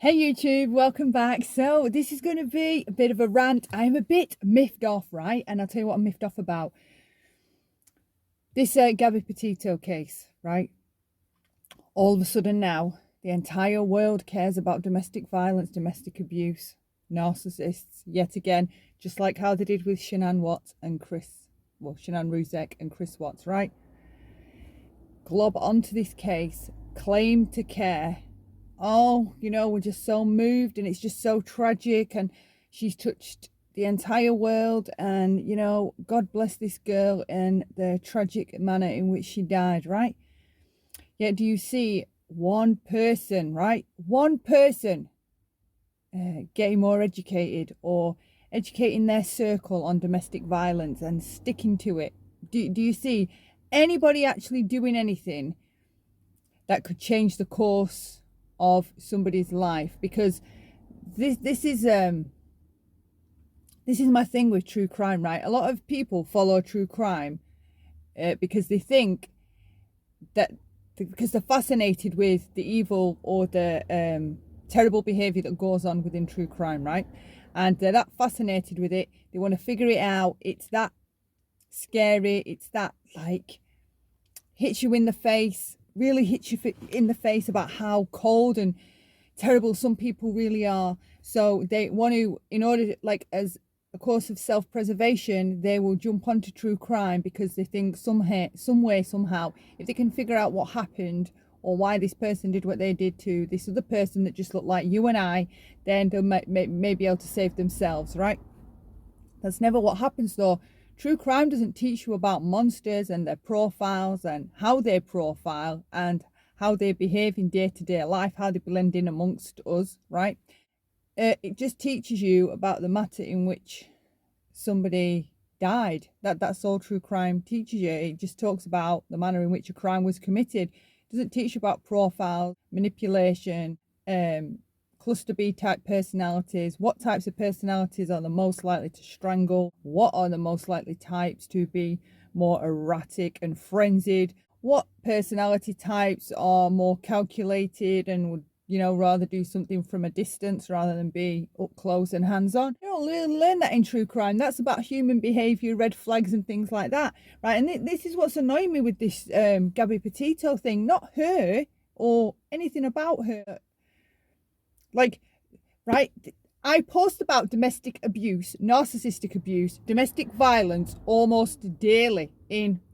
Hey YouTube, welcome back. So this is going to be a bit of a rant. I'm a bit miffed off, right? And I'll tell you what I'm miffed off about. This Gabby Petito case, right? All of a sudden now, the entire world cares about domestic violence, domestic abuse, narcissists, yet again, just like how they did with Shannan Shannan Rzucek and Chris Watts, right? Glob onto this case, claim to care. Oh, we're just so moved and it's just so tragic and she's touched the entire world and, God bless this girl and the tragic manner in which she died, right? Yet do you see one person, right? One person getting more educated or educating their circle on domestic violence and sticking to it? Do you see anybody actually doing anything that could change the course of somebody's life? Because this is my thing with true crime, right? A lot of people follow true crime because they think that because they're fascinated with the evil or the terrible behavior that goes on within true crime, right? And they're that fascinated with it, they want to figure it out. It's that scary, it's that hits you in the face, really hits you in the face about how cold and terrible some people really are. So they want to, in order to, as a course of self-preservation, they will jump onto true crime because they think some way, somehow, if they can figure out what happened or why this person did what they did to this other person that just looked like you and I, then they'll may be able to save themselves, right? That's never what happens though. True crime doesn't teach you about monsters and their profiles and how they profile and how they behave in day-to-day life, how they blend in amongst us, right? It just teaches you about the matter in which somebody died. That's all true crime teaches you. It just talks about the manner in which a crime was committed. It doesn't teach you about profiles, manipulation, cluster B type personalities. What types of personalities are the most likely to strangle? What are the most likely types to be more erratic and frenzied? What personality types are more calculated and would, rather do something from a distance rather than be up close and hands-on? You don't learn that in true crime. That's about human behavior, red flags and things like that, right? And this is what's annoying me with this Gabby Petito thing. Not her or anything about her. Right, I post about domestic abuse, narcissistic abuse, domestic violence almost daily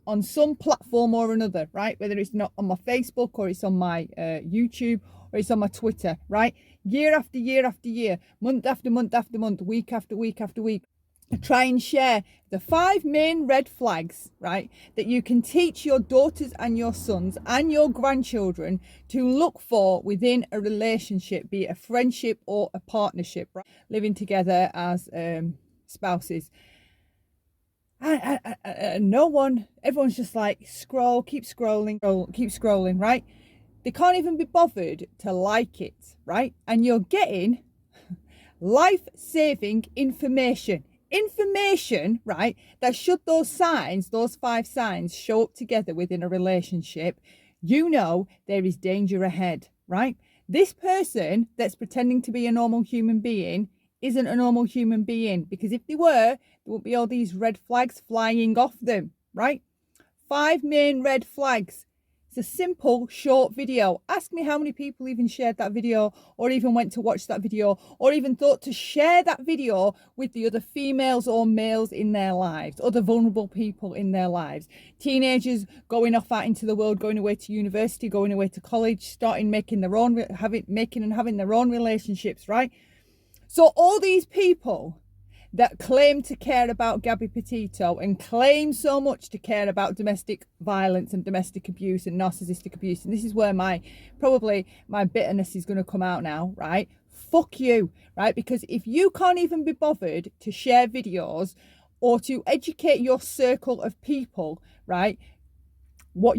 on some platform or another, right? Whether it's not on my Facebook or it's on my YouTube or it's on my Twitter, right? Year after year after year, month after month after month, week after week after week. I try and share the 5 main red flags, right, that you can teach your daughters and your sons and your grandchildren to look for within a relationship, be it a friendship or a partnership, right? Living together as spouses. And everyone's just like, keep scrolling, right? They can't even be bothered to like it, right? And you're getting life-saving information, right, that should those 5 signs show up together within a relationship, there is danger ahead, right? This person that's pretending to be a normal human being isn't a normal human being, because if they were, there wouldn't be all these red flags flying off them, right? 5 main red flags. It's a simple, short video. Ask me how many people even shared that video or even went to watch that video or even thought to share that video with the other females or males in their lives, other vulnerable people in their lives. Teenagers going off out into the world, going away to university, going away to college, starting making their own relationships, right? So all these people that claim to care about Gabby Petito and claim so much to care about domestic violence and domestic abuse and narcissistic abuse, and this is where my bitterness is going to come out now, right? Fuck you, right? Because if you can't even be bothered to share videos or to educate your circle of people, right, what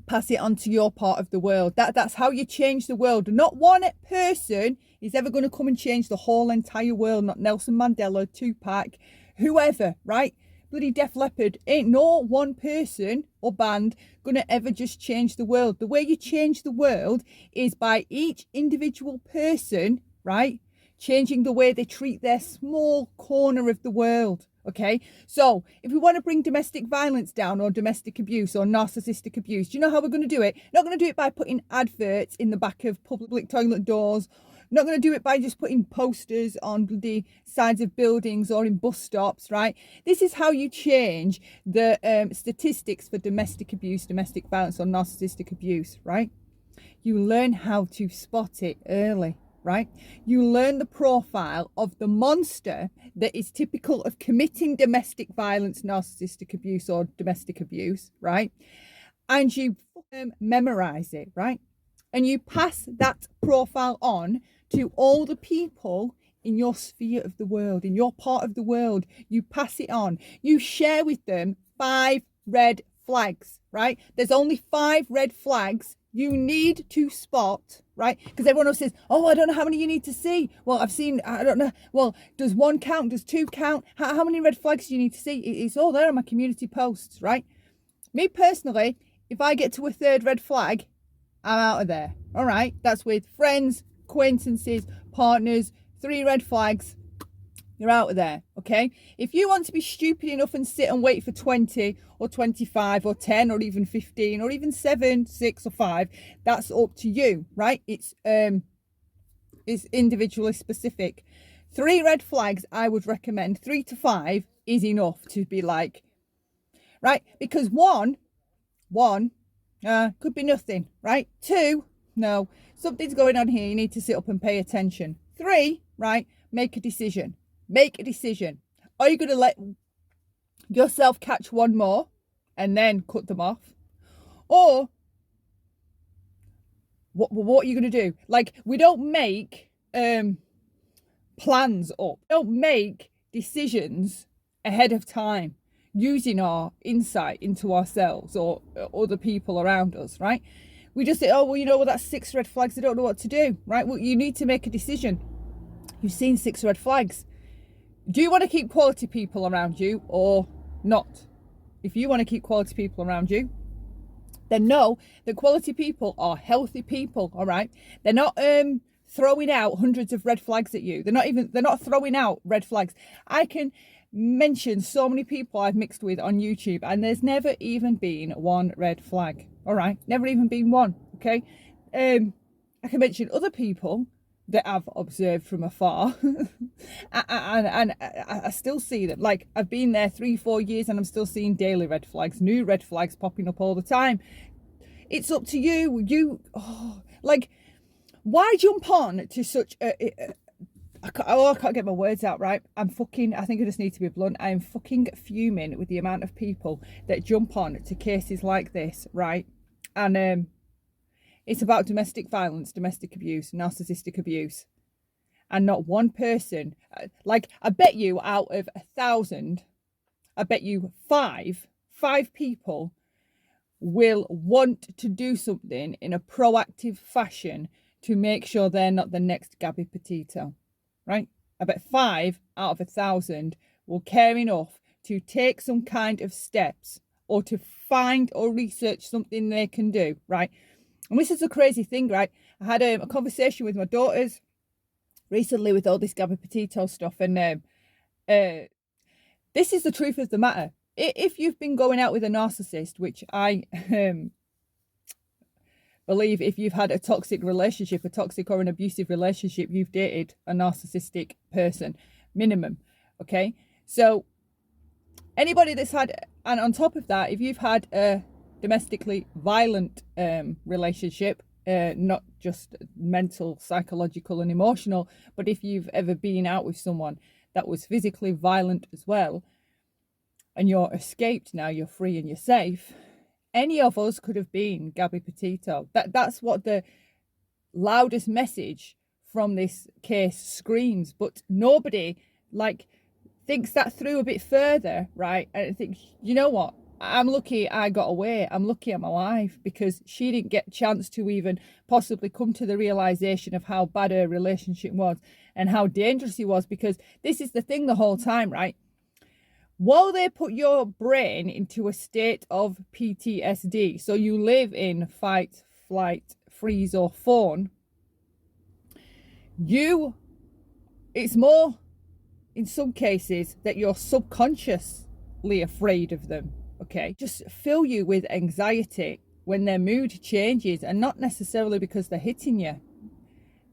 pass it on to your part of the world. That's how you change the world. Not one person is ever going to come and change the whole entire world. Not Nelson Mandela, Tupac, whoever, right? bloody Def Leppard, ain't no one person or band gonna ever just change the world. The way you change the world is by each individual person, right, changing the way they treat their small corner of the world. Okay, so if we want to bring domestic violence down, or domestic abuse, or narcissistic abuse, do you know how we're going to do it? Not going to do it by putting adverts in the back of public toilet doors. Not going to do it by just putting posters on the sides of buildings or in bus stops, right? This is how you change the statistics for domestic abuse, domestic violence, or narcissistic abuse, right? You learn how to spot it early, right? You learn the profile of the monster that is typical of committing domestic violence, narcissistic abuse, or domestic abuse, right? And you memorize it, right? And you pass that profile on to all the people in your sphere of the world, in your part of the world. You pass it on. You share with them 5 red flags, right? There's only 5 red flags you need to spot, right? Because everyone else says, oh, I don't know how many you need to see. Well, I don't know. Well, does 1 count? Does 2 count? How many red flags do you need to see? It's all there on my community posts, right? Me personally, if I get to a 3rd red flag, I'm out of there. All right. That's with friends, acquaintances, partners. 3 red flags, you're out of there. Okay. If you want to be stupid enough and sit and wait for 20 or 25 or 10 or even 15 or even 7, 6 or 5, that's up to you, right? It's individually specific. 3 red flags I would recommend. 3 to 5 is enough to be like, right? Because one could be nothing, right? 2, no, something's going on here. You need to sit up and pay attention. 3, right? Make a decision. Make a decision. Are you going to let yourself catch one more and then cut them off? Or what are you going to do? Like, we don't make plans up. We don't make decisions ahead of time using our insight into ourselves or other people around us, right? We just say, oh, well, you know, well, that's 6 red flags. I don't know what to do, right? Well, you need to make a decision. You've seen 6 red flags. Do you want to keep quality people around you or not? If you want to keep quality people around you, then know that quality people are healthy people, all right? They're not throwing out hundreds of red flags at you. They're not throwing out red flags. I can mention so many people I've mixed with on YouTube, and there's never even been 1 red flag, all right? Never even been 1, okay? I can mention other people that I've observed from afar and I still see them. Like, I've been there 3-4 years and I'm still seeing daily red flags, new red flags popping up all the time. It's up to you. Like, why jump on to such I can't get my words out, right? I think I just need to be blunt. I am fucking fuming with the amount of people that jump on to cases like this, right? And it's about domestic violence, domestic abuse, narcissistic abuse. And not one person, like, I bet you out of 1,000, I bet you 5 people will want to do something in a proactive fashion to make sure they're not the next Gabby Petito, right? I bet 5 out of 1,000 will care enough to take some kind of steps or to find or research something they can do, right? And this is a crazy thing, right? I had a conversation with my daughters recently with all this Gabby Petito stuff, and this is the truth of the matter. If you've been going out with a narcissist, which I believe, if you've had a toxic relationship, a toxic or an abusive relationship, you've dated a narcissistic person, minimum, okay? So anybody that's had, and on top of that, if you've had a domestically violent relationship, not just mental, psychological and emotional, but if you've ever been out with someone that was physically violent as well, and you're escaped now, you're free and you're safe, any of us could have been Gabby Petito. That's what the loudest message from this case screams, but nobody thinks that through a bit further, right? And I think, you know what? I'm lucky I got away. I'm lucky I'm alive, because she didn't get a chance to even possibly come to the realization of how bad her relationship was and how dangerous he was. Because this is the thing the whole time, right? while they put your brain into a state of PTSD, so you live in fight, flight, freeze, or fawn, it's more, in some cases, that you're subconsciously afraid of them, okay? Just fill you with anxiety when their mood changes, and not necessarily because they're hitting you.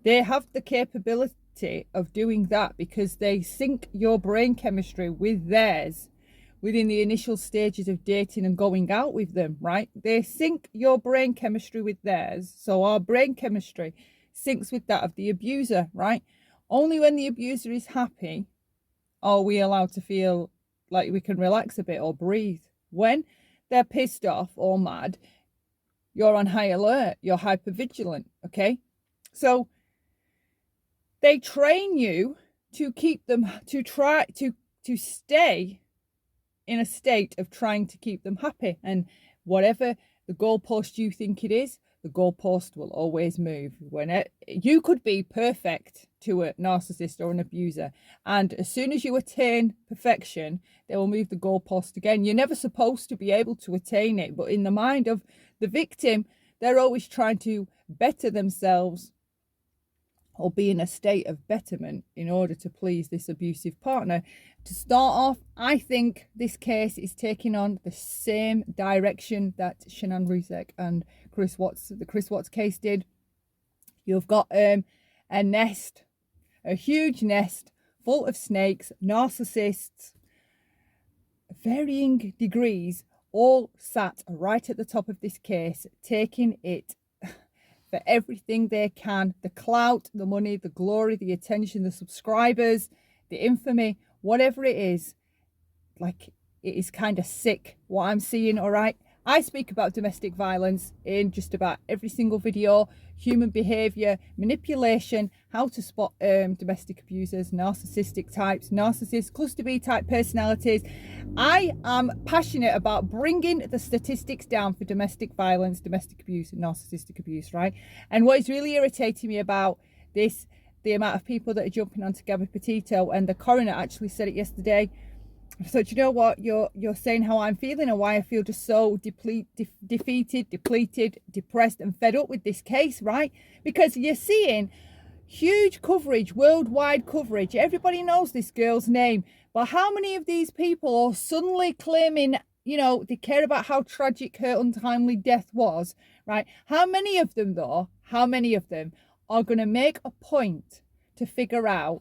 They have the capability of doing that because they sync your brain chemistry with theirs within the initial stages of dating and going out with them, right? They sync your brain chemistry with theirs. So our brain chemistry syncs with that of the abuser, right? Only when the abuser is happy are we allowed to feel like we can relax a bit or breathe. When they're pissed off or mad, you're on high alert, you're hypervigilant, okay? So they train you to keep them, to try to stay in a state of trying to keep them happy. And whatever the goalpost you think it is, the goalpost will always move. You could be perfect to a narcissist or an abuser, and as soon as you attain perfection, they will move the goalpost again. You're never supposed to be able to attain it, but in the mind of the victim, they're always trying to better themselves or be in a state of betterment in order to please this abusive partner. To start off, I think this case is taking on the same direction that Shannan, Rzucek and the Chris Watts case did. You've got a nest, a huge nest full of snakes, narcissists, varying degrees, all sat right at the top of this case, taking it for everything they can. The clout, the money, the glory, the attention, the subscribers, the infamy, whatever it is. Like, it is kind of sick what I'm seeing, all right? I speak about domestic violence in just about every single video, human behaviour, manipulation, how to spot domestic abusers, narcissistic types, narcissists, cluster B type personalities. I am passionate about bringing the statistics down for domestic violence, domestic abuse and narcissistic abuse, right? And what is really irritating me about this, the amount of people that are jumping onto Gabby Petito, and the coroner actually said it yesterday. I thought, you know what, you're saying how I'm feeling and why I feel just so defeated, depleted, depressed and fed up with this case, right? Because you're seeing huge coverage, worldwide coverage. Everybody knows this girl's name. But how many of these people are suddenly claiming, you know, they care about how tragic her untimely death was, right? How many of them, though, how many of them are going to make a point to figure out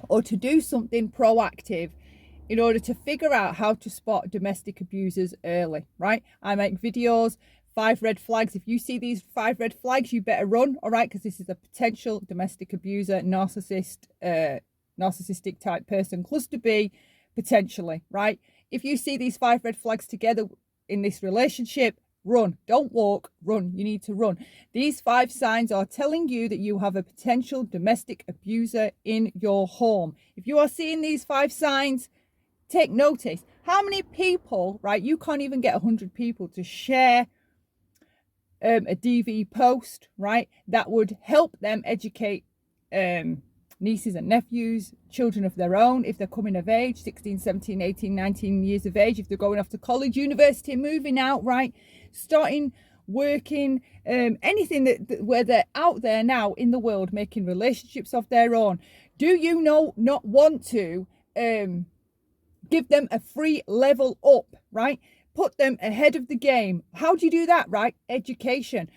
or to do something proactive in order to figure out how to spot domestic abusers early, right? I make videos, 5 red flags. If you see these 5 red flags, you better run, all right? Because this is a potential domestic abuser, narcissistic type person, cluster B, potentially, right? If you see these 5 red flags together in this relationship, run. Don't walk, run. You need to run. These 5 signs are telling you that you have a potential domestic abuser in your home. If you are seeing these 5 signs, take notice. How many people, right? You can't even get 100 people to share a DV post, right? That would help them educate nieces and nephews, children of their own, if they're coming of age, 16, 17, 18, 19 years of age, if they're going off to college, university, moving out, right? Starting working, anything that where they're out there now in the world, making relationships of their own. Do you not want to give them a free level up, right? Put them ahead of the game. How do you do that, right? Education.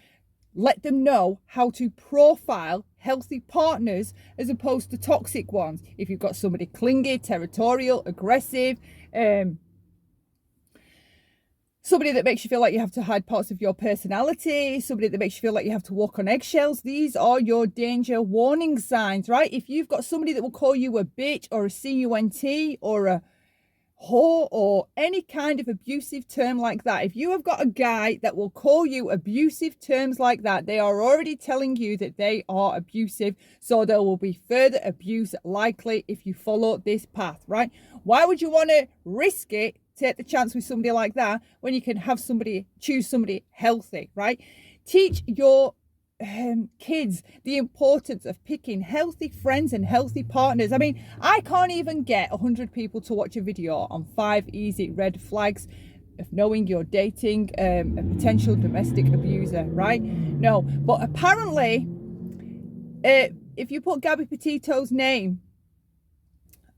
Let them know how to profile healthy partners as opposed to toxic ones. If you've got somebody clingy, territorial, aggressive, somebody that makes you feel like you have to hide parts of your personality, somebody that makes you feel like you have to walk on eggshells, these are your danger warning signs, right? If you've got somebody that will call you a bitch or a cunt or a whore or any kind of abusive term like that, if you have got a guy that will call you abusive terms like that, they are already telling you that they are abusive. So there will be further abuse likely if you follow this path, right? Why would you want to risk it, take the chance with somebody like that, when you can have somebody, choose somebody healthy, right? Teach your kids the importance of picking healthy friends and healthy partners. I mean, I can't even get 100 people to watch a video on 5 easy red flags of knowing you're dating a potential domestic abuser, right? No, but apparently, if you put Gabby Petito's name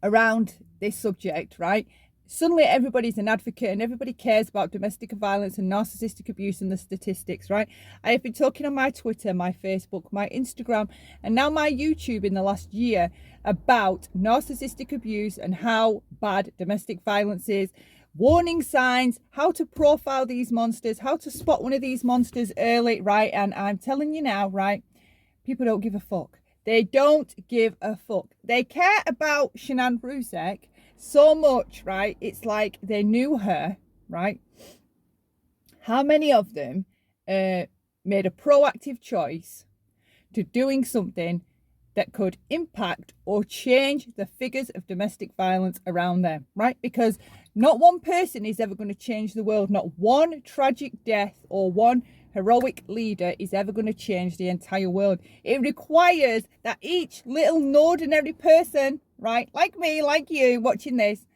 around this subject, right, suddenly everybody's an advocate and everybody cares about domestic violence and narcissistic abuse and the statistics, right? I have been talking on my Twitter, my Facebook, my Instagram, and now my YouTube in the last year about narcissistic abuse and how bad domestic violence is, warning signs, how to profile these monsters, how to spot one of these monsters early, right? And I'm telling you now, right, people don't give a fuck. They don't give a fuck. They care about Shannan Rzucek so much, right? It's like they knew her, right? How many of them made a proactive choice to doing something that could impact or change the figures of domestic violence around them, right? Because not one person is ever going to change the world. Not one tragic death or one heroic leader is ever going to change the entire world. It requires that each little ordinary person, right, like me, like you, watching this,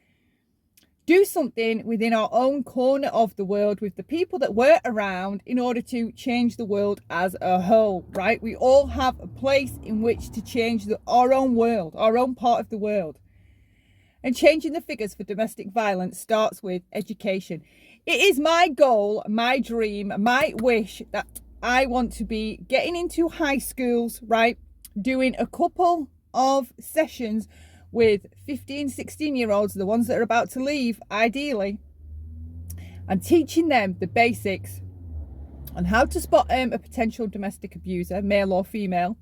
do something within our own corner of the world with the people that we're around in order to change the world as a whole, right? We all have a place in which to change our own world, our own part of the world. And changing the figures for domestic violence starts with education. It is my goal, my dream, my wish that I want to be getting into high schools, right? Doing a couple of sessions with 15, 16-year-olds, the ones that are about to leave, ideally, and teaching them the basics on how to spot a potential domestic abuser, male or female,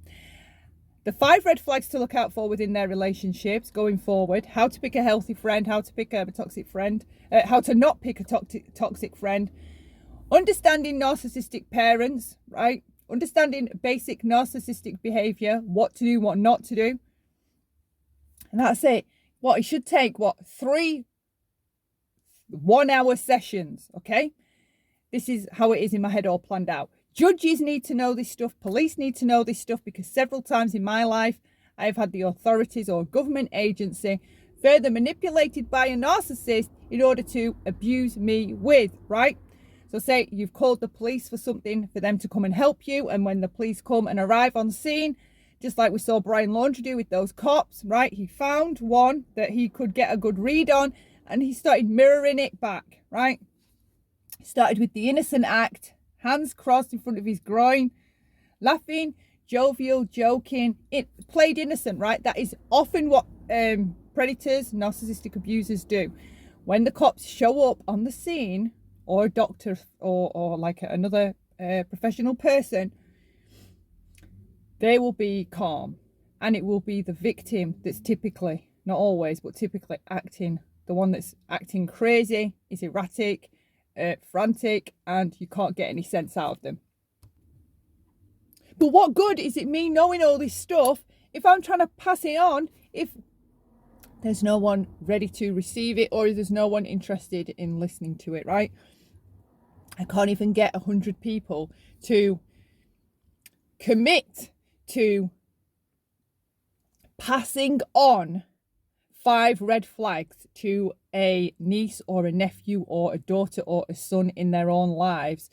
the 5 red flags to look out for within their relationships going forward, how to pick a healthy friend, how to pick a toxic friend, how to not pick a toxic friend, understanding narcissistic parents, right? Understanding basic narcissistic behavior, what to do, what not to do. And that's it. What it should take, 3 1-hour sessions, okay? This is how it is in my head, all planned out. Judges need to know this stuff. Police need to know this stuff, because several times in my life, I've had the authorities or government agency further manipulated by a narcissist in order to abuse me with, right? So say you've called the police for something for them to come and help you. And when the police come and arrive on scene, just like we saw Brian Laundrie do with those cops, right? He found one that he could get a good read on and he started mirroring it back, right? Started with the innocent act, hands crossed in front of his groin, laughing, jovial, joking. It played innocent, right? That is often what predators, narcissistic abusers do. When the cops show up on the scene, or a doctor or like another professional person, they will be calm, and it will be the victim that's typically, not always, but typically acting, the one that's acting crazy, is erratic, frantic, and you can't get any sense out of them. But what good is it me knowing all this stuff if I'm trying to pass it on, if there's no one ready to receive it, or if there's no one interested in listening to it, right? I can't even get 100 people to commit to passing on 5 red flags to a niece or a nephew or a daughter or a son in their own lives.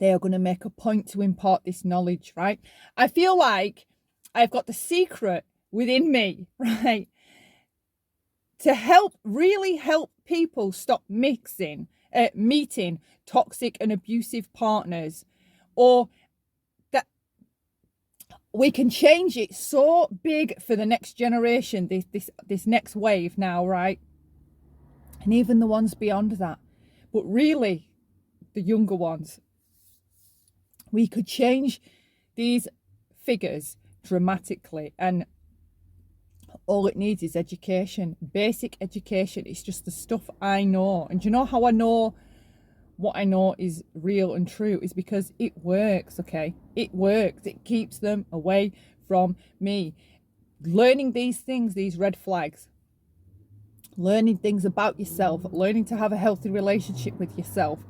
They are going to make a point to impart this knowledge, right? I feel like I've got the secret within me, right? To really help people stop meeting toxic and abusive partners, or that we can change it so big for the next generation, this next wave now, right? And even the ones beyond that, but really the younger ones. We could change these figures dramatically, and all it needs is education, basic education. It's just the stuff I know. And do you know how I know what I know is real and true? Is because it works, okay? It works. It keeps them away from me. Learning these things, these red flags, learning things about yourself, learning to have a healthy relationship with yourself.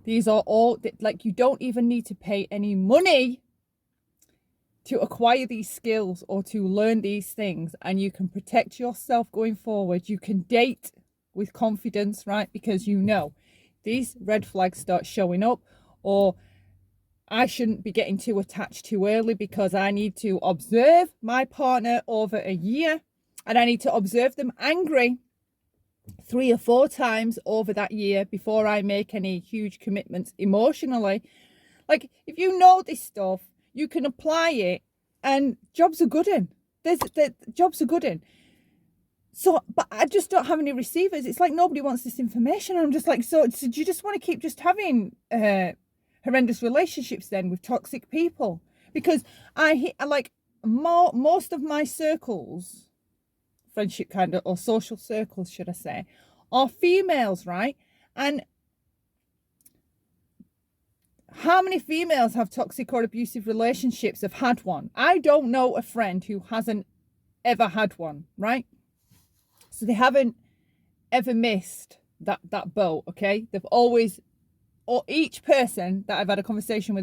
These are all, like, you don't even need to pay any money to acquire these skills or to learn these things, and you can protect yourself going forward. You can date with confidence, right? Because you know these red flags start showing up, or I shouldn't be getting too attached too early because I need to observe my partner over a year, and I need to observe them angry 3 or 4 times over that year before I make any huge commitments emotionally. Like, if you know this stuff, you can apply it, and jobs are good in. Jobs are good in. So, but I just don't have any receivers. It's like nobody wants this information. I'm just like, so do you just want to keep just having horrendous relationships then with toxic people? Because most of my circles, friendship kind of, or social circles, should I say, are females, right? And how many females have toxic or abusive relationships, have had one? I don't know a friend who hasn't ever had one, right? So they haven't ever missed that boat, okay? They've always, or each person that I've had a conversation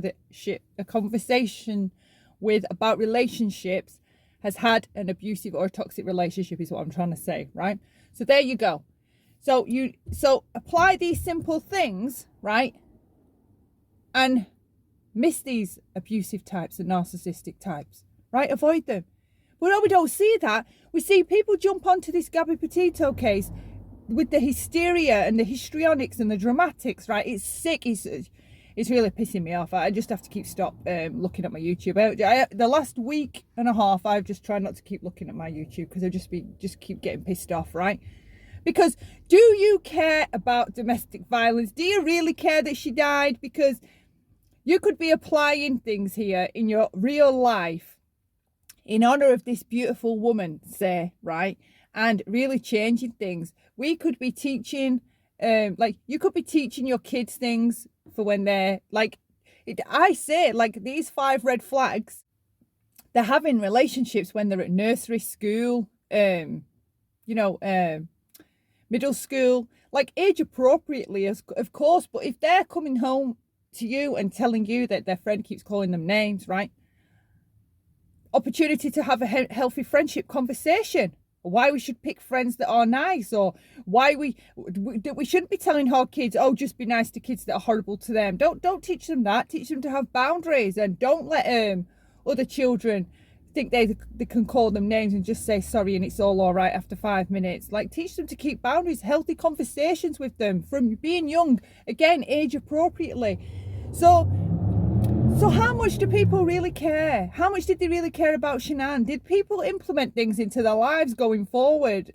with about relationships has had an abusive or a toxic relationship, is what I'm trying to say, right? So there you go. So apply these simple things, right? And miss these abusive types and narcissistic types, right? Avoid them. But no, we don't see that. We see people jump onto this Gabby Petito case with the hysteria and the histrionics and the dramatics, right? It's sick. It's really pissing me off. I just have to looking at my YouTube. The last week and a half, I've just tried not to keep looking at my YouTube because I just keep getting pissed off, right? Because do you care about domestic violence? Do you really care that she died? Because you could be applying things here in your real life in honor of this beautiful woman, say, right? And really changing things. We could be teaching, you could be teaching your kids things for when they're these 5 red flags, they're having relationships when they're at nursery school, middle school, like age appropriately, of course. But if they're coming home to you and telling you that their friend keeps calling them names, right? Opportunity to have a healthy friendship conversation. Why we should pick friends that are nice, or why we shouldn't be telling our kids, oh, just be nice to kids that are horrible to them. Don't teach them that. Teach them to have boundaries, and don't let other children think they can call them names and just say sorry and it's all right after 5 minutes. Like, teach them to keep boundaries, healthy conversations with them from being young. Again, age appropriately. So how much do people really care? How much did they really care about Shannan? Did people implement things into their lives going forward,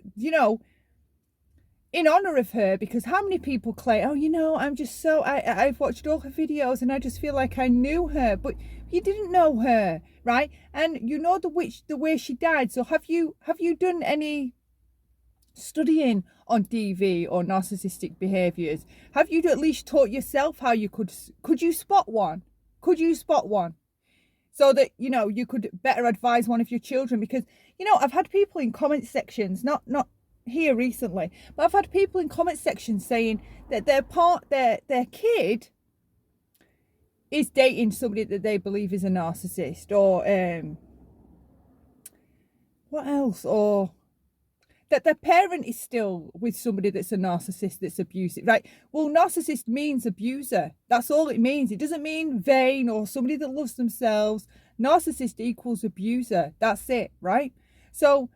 in honor of her? Because how many people claim, oh, I'm just so, I've watched all her videos and I just feel like I knew her. But you didn't know her, right? And you know the way she died. So have you done any studying on DV or narcissistic behaviors? Have you at least taught yourself how you could you spot one? Could you spot one? So that, you could better advise one of your children? Because, I've had people in comment sections, not here recently, but I've had people in comment sections saying that their kid is dating somebody that they believe is a narcissist, or what else? Or that their parent is still with somebody that's a narcissist, that's abusive, right? Well, narcissist means abuser. That's all it means. It doesn't mean vain or somebody that loves themselves. Narcissist equals abuser. That's it, right? So,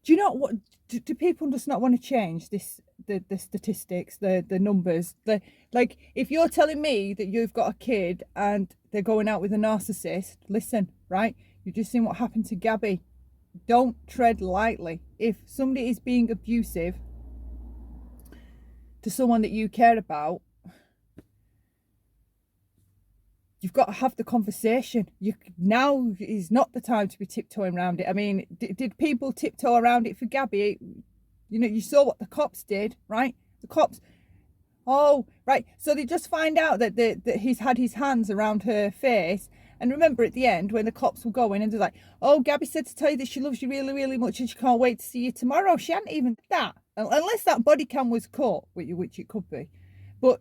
do you know what? Do people just not want to change this? The statistics, the numbers. If you're telling me that you've got a kid and they're going out with a narcissist, listen, right? You've just seen what happened to Gabby. Don't tread lightly. If somebody is being abusive to someone that you care about, you've got to have the conversation. Now is not the time to be tiptoeing around it. I mean, did people tiptoe around it for Gabby? You saw what the cops did, right? The cops, oh, right. So they just find out that he's had his hands around her face. And remember at the end when the cops were going and they're like, oh, Gabby said to tell you that she loves you really, really much and she can't wait to see you tomorrow. She hadn't even did that. Unless that body cam was caught, which it could be. But,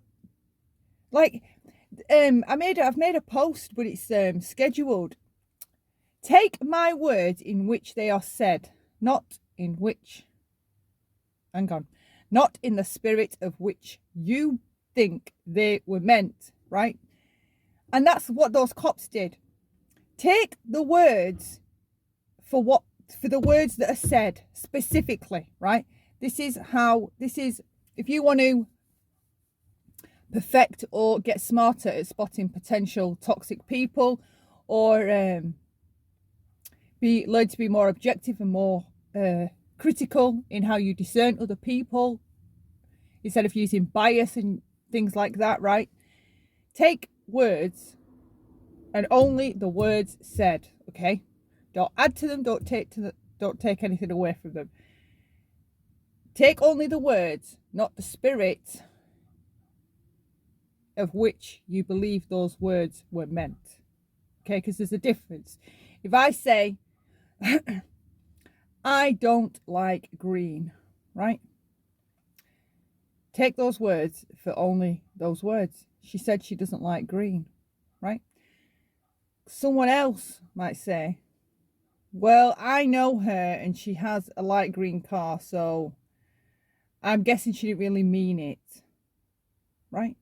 I've made a post, but it's scheduled. Take my words in which they are said, not in which, hang on, not in the spirit of which you think they were meant, right? And that's what those cops did. Take the words for the words that are said specifically, right? This is, if you want to perfect or get smarter at spotting potential toxic people, or learn to be more objective and more critical in how you discern other people instead of using bias and things like that, right? Take words and only the words said, okay? Don't add to them, don't take anything away from them. Take only the words, not the spirit of which you believe those words were meant. Okay, because there's a difference. If I say, I don't like green, right? Take those words for only those words. She said she doesn't like green, right? Someone else might say, well, I know her and she has a light green car, so I'm guessing she didn't really mean it, right?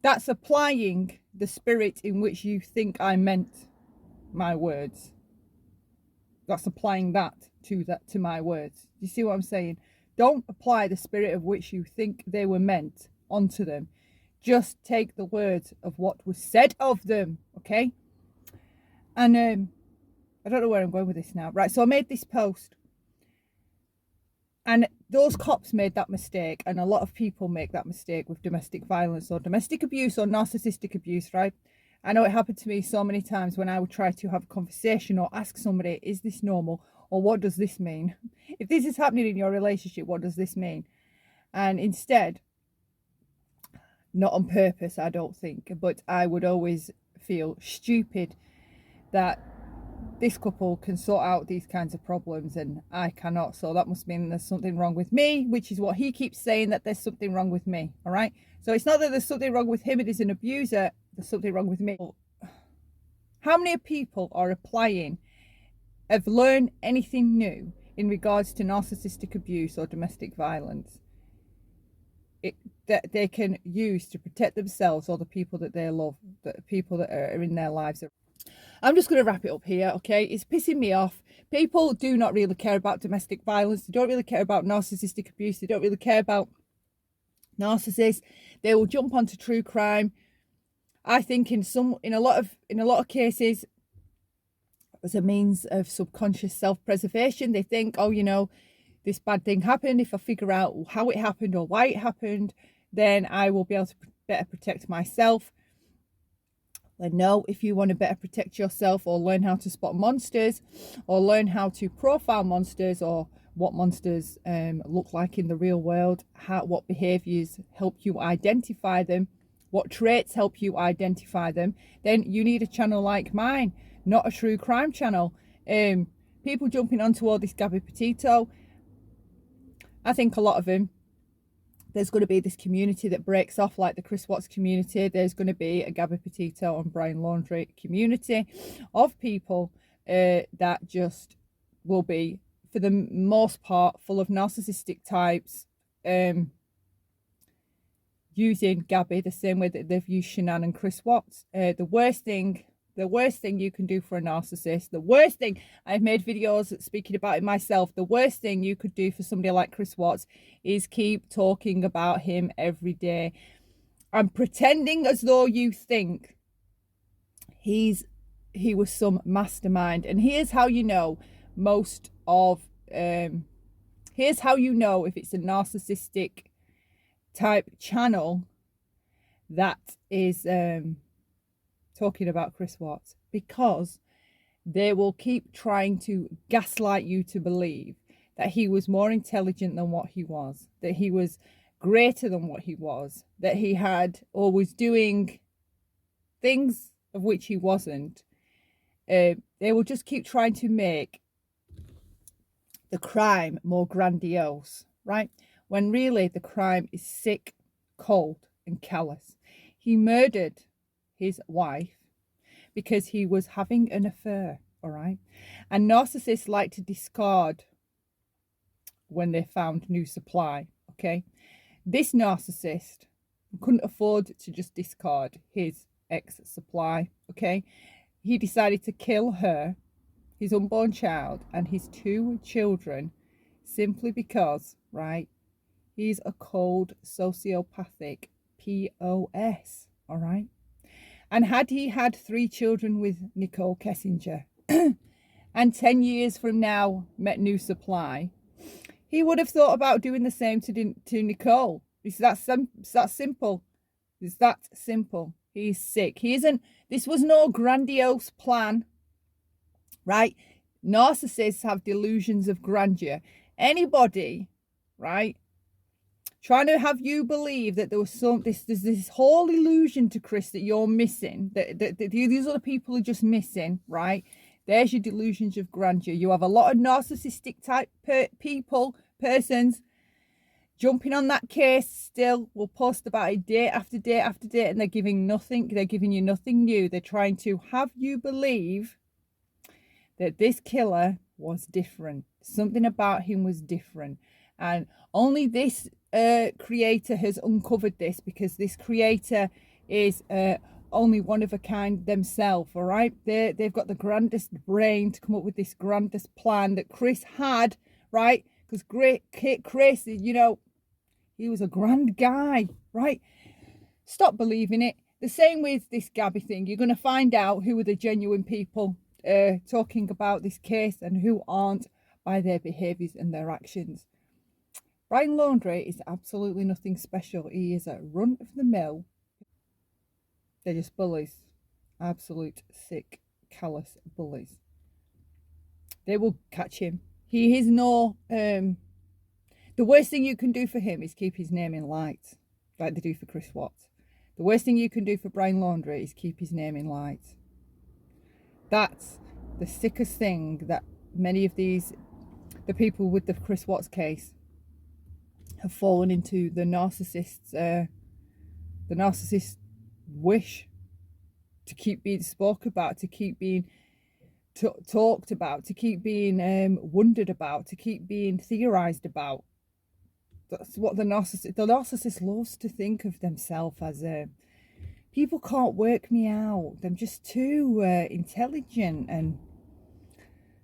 That's applying the spirit in which you think I meant my words. That's applying that to my words. You see what I'm saying? Don't apply the spirit of which you think they were meant onto them. Just take the words of what was said of them, okay? And I don't know where I'm going with this now. Right, so I made this post. And those cops made that mistake, and a lot of people make that mistake with domestic violence or domestic abuse or narcissistic abuse, right? I know it happened to me so many times when I would try to have a conversation or ask somebody, is this normal? Or what does this mean? If this is happening in your relationship, what does this mean? And instead, not on purpose, I don't think, but I would always feel stupid that this couple can sort out these kinds of problems and I cannot. So that must mean there's something wrong with me, which is what he keeps saying, that there's something wrong with me. All right. So it's not that there's something wrong with him. It is an abuser. There's something wrong with me. How many people are applying, have learned anything new in regards to narcissistic abuse or domestic violence that they can use to protect themselves or the people that they love, the people that are in their lives? I'm just going to wrap it up here, okay? It's pissing me off. People do not really care about domestic violence. They don't really care about narcissistic abuse. They don't really care about narcissists. They will jump onto true crime. I think in a lot of cases, as a means of subconscious self-preservation, they think, oh, this bad thing happened. If I figure out how it happened or why it happened, then I will be able to better protect myself. And no, if you want to better protect yourself or learn how to spot monsters or learn how to profile monsters or what monsters look like in the real world, what behaviours help you identify them, what traits help you identify them, then you need a channel like mine, not a true crime channel. People jumping onto all this Gabby Petito, I think a lot of them, there's going to be this community that breaks off like the Chris Watts community. There's going to be a Gabby Petito and Brian Laundrie community of people that just will be, for the most part, full of narcissistic types, using Gabby the same way that they've used Shannan and Chris Watts. The worst thing you can do for a narcissist, the worst thing, I've made videos speaking about it myself, the worst thing you could do for somebody like Chris Watts is keep talking about him every day and pretending as though you think he was some mastermind. And here's how you know here's how you know if it's a narcissistic type channel that is talking about Chris Watts, because they will keep trying to gaslight you to believe that he was more intelligent than what he was, that he was greater than what he was, that he had or was doing things of which he wasn't. They will just keep trying to make the crime more grandiose, right? When really the crime is sick, cold, and callous. He murdered his wife because he was having an affair, all right? And narcissists like to discard when they found new supply, okay? This narcissist couldn't afford to just discard his ex-supply, okay? He decided to kill her, his unborn child, and his 2 children simply because, right, he's a cold sociopathic POS, all right? And had he had 3 children with Nicole Kessinger and 10 years from now met new supply, he would have thought about doing the same to Nicole. It's that simple. It's that simple. He's sick. He isn't. This was no grandiose plan, right? Narcissists have delusions of grandeur. Anybody, right, trying to have you believe that there was there's this whole illusion to Chris that you're missing, that these other people are just missing, right? There's your delusions of grandeur. You have a lot of narcissistic type persons jumping on that case still, will post about it day after day after day, and they're giving you nothing new. They're trying to have you believe that this killer was different. Something about him was different. And only this creator has uncovered this, because this creator is only one of a kind themselves, all right? They've got the grandest brain to come up with this grandest plan that Chris had, right? Because Chris, you know, he was a grand guy, right? Stop believing it. The same with this Gabby thing. You're going to find out who are the genuine people talking about this case and who aren't by their behaviours and their actions. Brian Laundrie is absolutely nothing special. He is a run of the mill. They're just bullies. Absolute sick, callous bullies. They will catch him. He is no... the worst thing you can do for him is keep his name in lights, like they do for Chris Watts. The worst thing you can do for Brian Laundrie is keep his name in lights. That's the sickest thing that many of the people with the Chris Watts case have fallen into. The narcissist wish to keep being spoke about, to keep being talked about, to keep being wondered about, to keep being theorized about. That's what the narcissist loves to think of themselves as. People can't work me out. I'm just too intelligent, and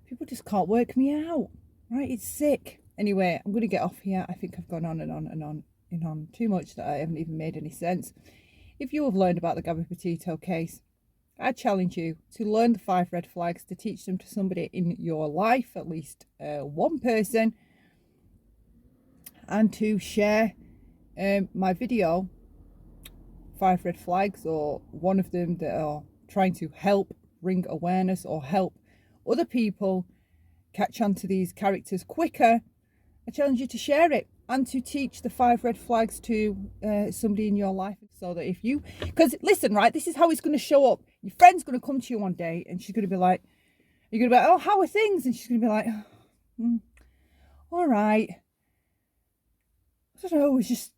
people just can't work me out. Right? It's sick. Anyway, I'm going to get off here. I think I've gone on and on and on and on too much that I haven't even made any sense. If you have learned about the Gabby Petito case, I challenge you to learn the 5 red flags, to teach them to somebody in your life, at least one person, and to share my video, 5 red flags, or one of them that are trying to help bring awareness or help other people catch on to these characters quicker. I challenge you to share it and to teach the 5 red flags to somebody in your life, so that if you, because listen, right, this is how it's going to show up. Your friend's going to come to you one day and she's going to be like, you're going to be like, oh, how are things? And she's going to be like, all right. I don't know, it's just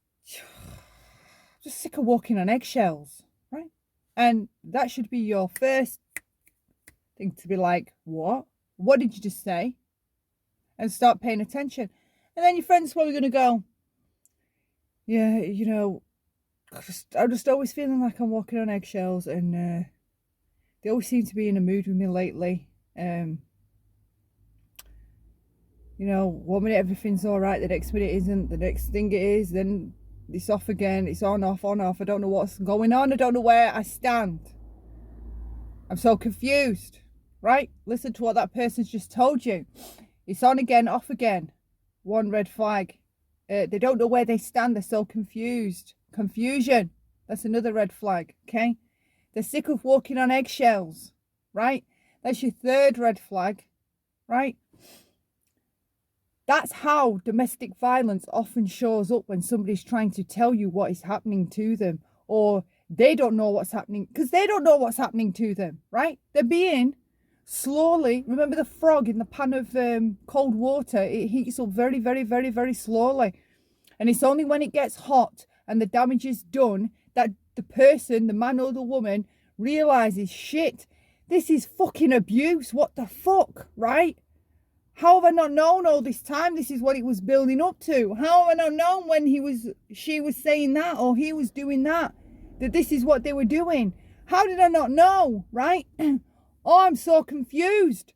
sick of walking on eggshells, right? And that should be your first thing, to be like, what? What did you just say? And start paying attention. And then your friend's probably going to go, yeah, you know, I'm just always feeling like I'm walking on eggshells, and they always seem to be in a mood with me lately. You know, one minute everything's all right, the next minute isn't, the next thing it is, then it's off again, it's on, off, on, off. I don't know what's going on, I don't know where I stand. I'm so confused, right? Listen to what that person's just told you. It's on again, off again. 1 red flag. They don't know where they stand, they're so confused. Confusion, that's another red flag, okay? They're sick of walking on eggshells, right? That's your 3rd red flag, right? That's how domestic violence often shows up, when somebody's trying to tell you what is happening to them, or they don't know what's happening, because they don't know what's happening to them, right? They're being slowly, remember the frog in the pan of cold water, it heats up very, very, very, very slowly. And it's only when it gets hot and the damage is done that the person, the man or the woman, realizes, shit, this is fucking abuse. What the fuck, right? How have I not known all this time this is what it was building up to? How have I not known when she was saying that or he was doing that this is what they were doing? How did I not know, right? Oh, I'm so confused.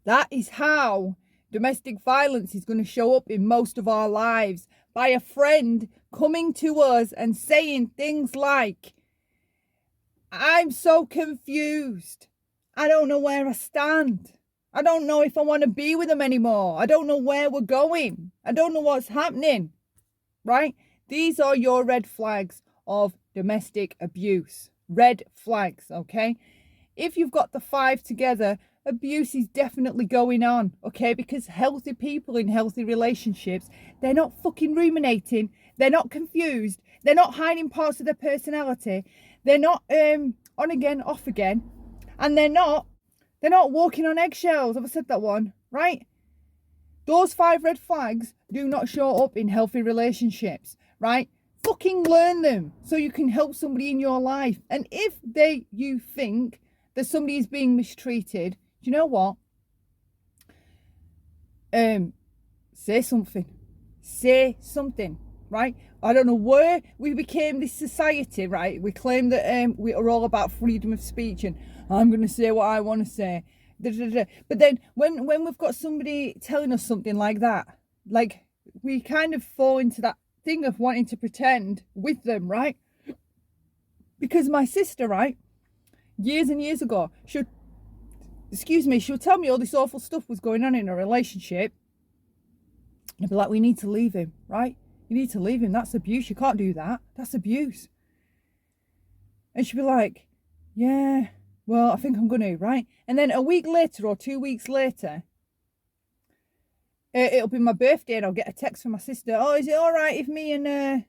That is how domestic violence is going to show up in most of our lives, by a friend coming to us and saying things like, I'm so confused. I don't know where I stand. I don't know if I want to be with them anymore. I don't know where we're going. I don't know what's happening, right? These are your red flags of domestic abuse. Red flags, okay? If you've got the 5 together, abuse is definitely going on, okay? Because healthy people in healthy relationships, they're not fucking ruminating. They're not confused. They're not hiding parts of their personality. They're not on again, off again. And they're not walking on eggshells. Have I said that one? Right? Those 5 red flags do not show up in healthy relationships, right? Fucking learn them so you can help somebody in your life. And if you think that somebody is being mistreated, do you know what? Say something. Say something, right? I don't know where we became this society, right? We claim that we are all about freedom of speech and I'm going to say what I want to say. But then when we've got somebody telling us something like that, like we kind of fall into that thing of wanting to pretend with them, right? Because my sister, right, years and years ago, she'll tell me all this awful stuff was going on in a relationship. And I'd be like, we need to leave him, right? You need to leave him. That's abuse. You can't do that. That's abuse. And she'd be like, yeah, well, I think I'm going to, right? And then a week later or 2 weeks later, it'll be my birthday and I'll get a text from my sister. Oh, is it all right if me and,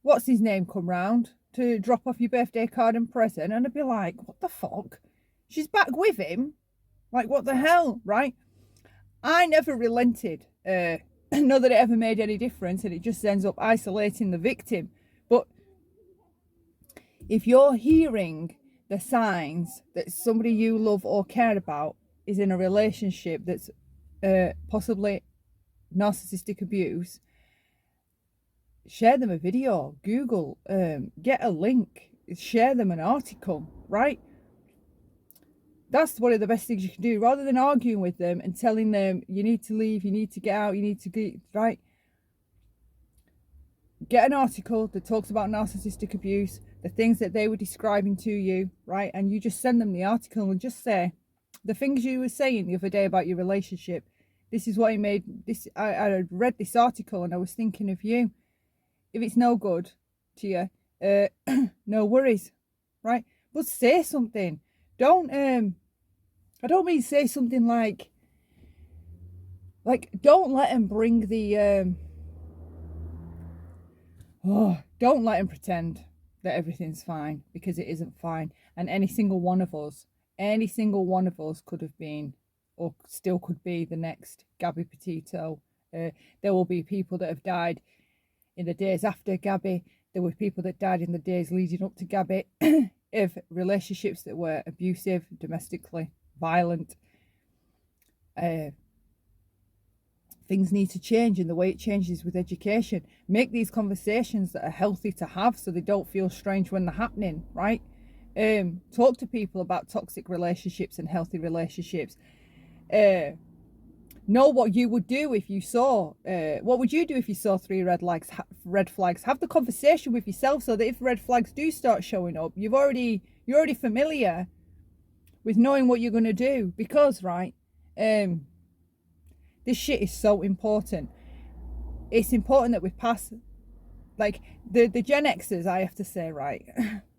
what's his name come round to drop off your birthday card and present? And I'd be like, what the fuck? She's back with him? Like, what the hell, right? I never relented. Not that it ever made any difference, and it just ends up isolating the victim. But if you're hearing the signs that somebody you love or care about is in a relationship that's possibly narcissistic abuse, share them a video, Google, get a link, share them an article, right? That's one of the best things you can do, rather than arguing with them and telling them you need to leave, you need to get out, you need to get, right? Get an article that talks about narcissistic abuse, the things that they were describing to you, right? And you just send them the article and just say, the things you were saying the other day about your relationship, this is what it made, this. I read this article and I was thinking of you. If it's no good to you, no worries, right? But say something. I don't mean say something like don't let them bring the, don't let them pretend that everything's fine, because it isn't fine. And any single one of us could have been, or still could be, the next Gabby Petito. There will be people that have died in the days after Gabby. There were people that died in the days leading up to Gabby of relationships that were abusive, domestically violent. Things need to change, and the way it changes with education. Make these conversations that are healthy to have so they don't feel strange when they're happening, right? Talk to people about toxic relationships and healthy relationships. Know what you would do if you saw, what would you do if you saw 3 red flags? Have the conversation with yourself so that if red flags do start showing up, you're already familiar with knowing what you're going to do. Because, right, this shit is so important. It's important that we pass, like, the Gen Xers, I have to say, right?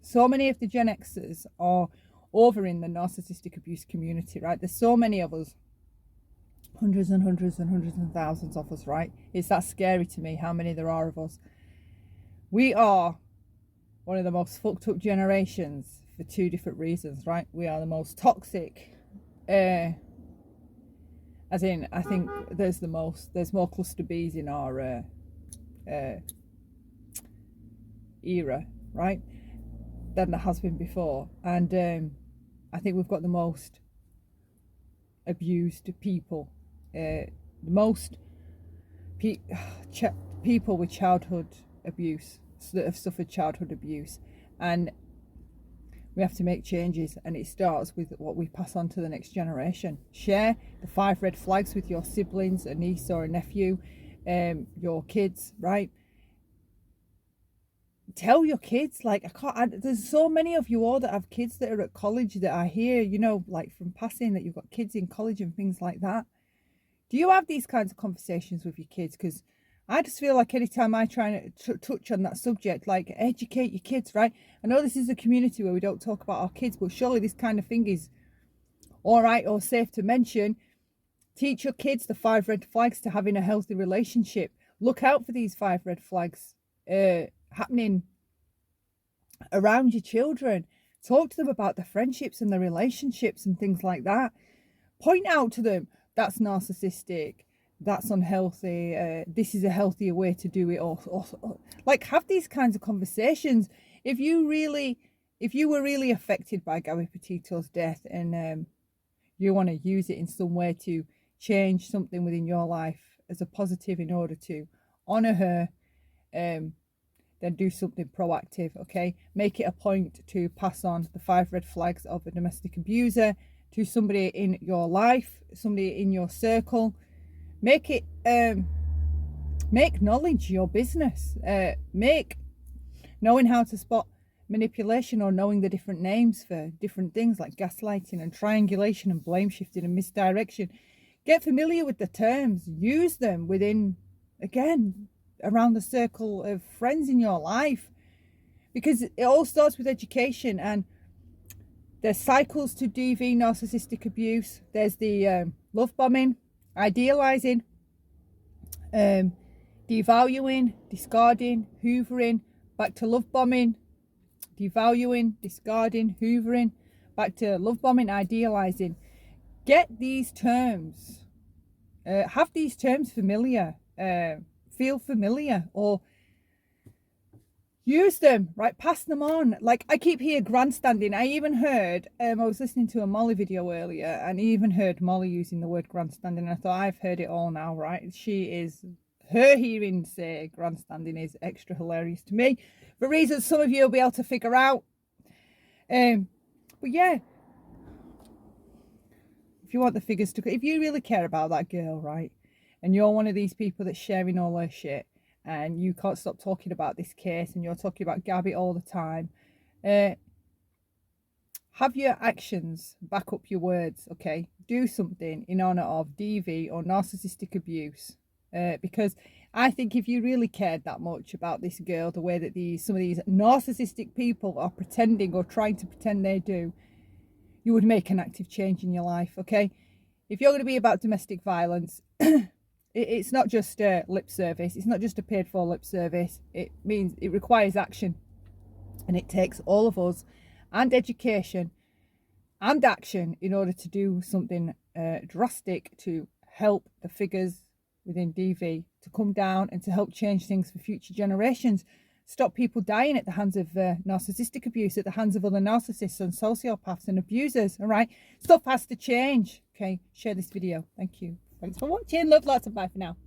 So many of the Gen Xers are over in the narcissistic abuse community, right? There's so many of us. Hundreds and hundreds and hundreds and thousands of us, right? It's that scary to me how many there are of us. We are one of the most fucked up generations for 2 different reasons, right? We are the most toxic, as in, I think there's more cluster Bs in our era, right, than there has been before. And I think we've got the most abused people, the most people with childhood abuse, that have suffered childhood abuse. And we have to make changes, and it starts with what we pass on to the next generation. Share the 5 red flags with your siblings, a niece or a nephew, your kids, right? Tell your kids, like, there's so many of you all that have kids that are at college that I hear, you know, like from passing, that you've got kids in college and things like that. Do you have these kinds of conversations with your kids? Because I just feel like anytime I try to touch on that subject, like, educate your kids, right? I know this is a community where we don't talk about our kids, but surely this kind of thing is all right or safe to mention. Teach your kids the 5 red flags to having a healthy relationship. Look out for these 5 red flags happening around your children. Talk to them about the friendships and the relationships and things like that. Point out to them, that's narcissistic, that's unhealthy, this is a healthier way to do it, or like, have these kinds of conversations. If you were really affected by Gabby Petito's death, and you want to use it in some way to change something within your life as a positive in order to honor her, then do something proactive, okay? Make it a point to pass on the 5 red flags of a domestic abuser to somebody in your life, somebody in your circle. Make it, make knowledge your business. Make knowing how to spot manipulation, or knowing the different names for different things like gaslighting and triangulation and blame shifting and misdirection. Get familiar with the terms. Use them within, again, around the circle of friends in your life, because it all starts with education. And there's cycles to DV, narcissistic abuse. There's the love bombing, idealizing, devaluing, discarding, hoovering, back to love bombing, devaluing, discarding, hoovering, back to love bombing, idealizing. Get these terms, have these terms familiar, feel familiar, or use them, right? Pass them on. Like, I keep hearing grandstanding. I even heard, I was listening to a Molly video earlier, and even heard Molly using the word grandstanding. And I thought, I've heard it all now, right? Her hearing say grandstanding is extra hilarious to me, for reasons some of you will be able to figure out. But yeah, if you want the figures to, if you really care about that girl, right, and you're one of these people that's sharing all her shit, and you can't stop talking about this case, and you're talking about Gabby all the time, have your actions back up your words, okay? Do something in honor of DV or narcissistic abuse, because I think if you really cared that much about this girl, the way that some of these narcissistic people are pretending or trying to pretend they do, you would make an active change in your life, okay? If you're going to be about domestic violence, it's not just a lip service. It's not just a paid for lip service. It means it requires action. And it takes all of us, and education and action, in order to do something drastic to help the figures within DV to come down, and to help change things for future generations. Stop people dying at the hands of narcissistic abuse, at the hands of other narcissists and sociopaths and abusers, all right? Stuff has to change, okay? Share this video. Thank you. Thanks for watching. Love lots, and bye for now.